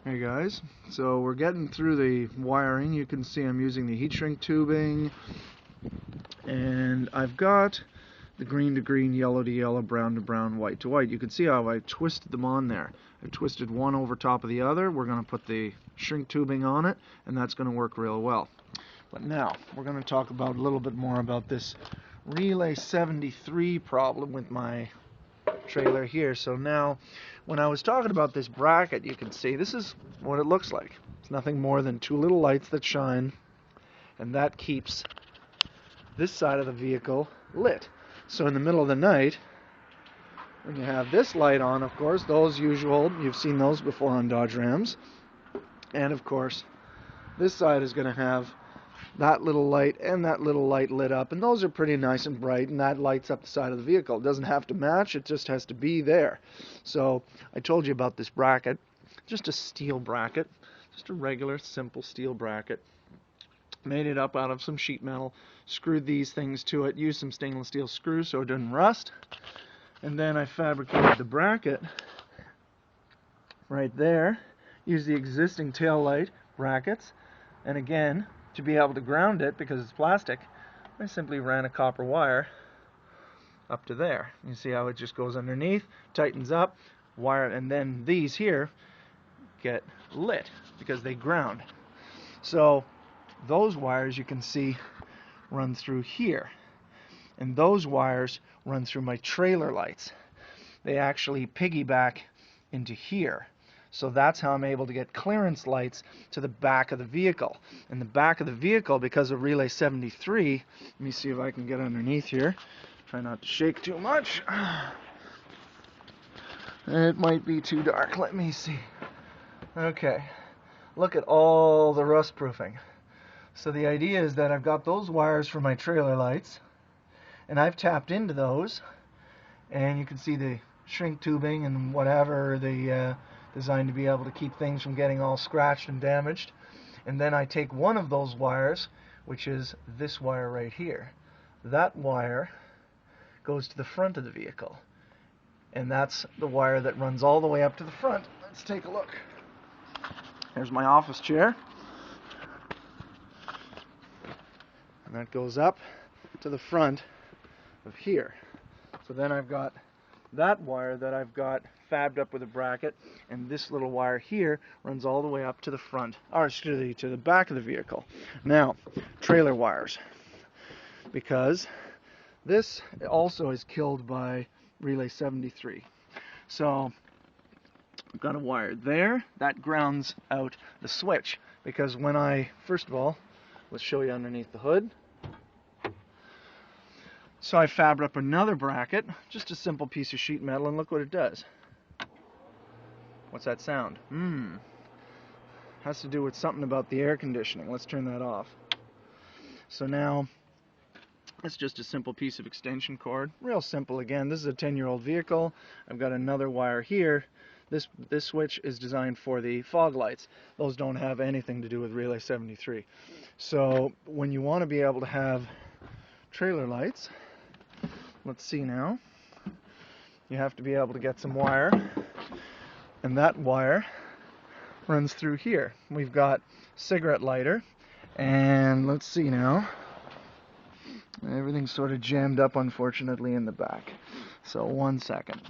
Hey guys, so we're getting through the wiring. You can see I'm using the heat shrink tubing, and I've got the green to green, yellow to yellow, brown to brown, white to white. You can see how I twisted them on there. I've twisted one over top of the other. We're going to put the shrink tubing on it, and that's going to work real well. But now we're going to talk about a little bit more about this Relay 73 problem with my trailer here. So now, when I was talking about this bracket, you can see this is what it looks like. It's nothing more than two little lights that shine, and that keeps this side of the vehicle lit. So in the middle of the night, when you have this light on, of course, those usual, you've seen those before on Dodge Rams, and of course this side is going to have that little light and that little light lit up, and those are pretty nice and bright, and that lights up the side of the vehicle. It doesn't have to match, it just has to be there. So I told you about this bracket, just a steel bracket, just a regular simple steel bracket. Made it up out of some sheet metal, screwed these things to it, used some stainless steel screws so it didn't rust, and then I fabricated the bracket right there, used the existing tail light brackets, and again, to be able to ground it, because it's plastic, I simply ran a copper wire up to there. You see how it just goes underneath, tightens up, wire, and then these here get lit because they ground. So those wires, you can see, run through here, and those wires run through my trailer lights. They actually piggyback into here. So that's how I'm able to get clearance lights to the back of the vehicle. In the back of the vehicle, because of Relay 73, let me see if I can get underneath here. Try not to shake too much. It might be too dark. Let me see. Okay. Look at all the rust proofing. So the idea is that I've got those wires for my trailer lights, and I've tapped into those, and you can see the shrink tubing and whatever, the designed to be able to keep things from getting all scratched and damaged. And then I take one of those wires, which is this wire right here. That wire goes to the front of the vehicle, and that's the wire that runs all the way up to the front. Let's take a look. Here's my office chair, and that goes up to the front of here. So then I've got that wire that I've got fabbed up with a bracket, and this little wire here runs all the way up to the front, or to the back of the vehicle. Now, trailer wires, because this also is killed by Relay 73. So I've got a wire there that grounds out the switch, because when I, first of all, let's show you underneath the hood. So I fabbed up another bracket, just a simple piece of sheet metal, and look what it does. What's that sound? Has to do with something about the air conditioning. Let's turn that off. So now, it's just a simple piece of extension cord. Real simple again. This is a 10-year-old vehicle. I've got another wire here. This switch is designed for the fog lights. Those don't have anything to do with Relay 73. So when you want to be able to have trailer lights, let's see now, you have to be able to get some wire, and that wire runs through here. We've got cigarette lighter, and let's see now, everything's sort of jammed up unfortunately in the back, so 1 second.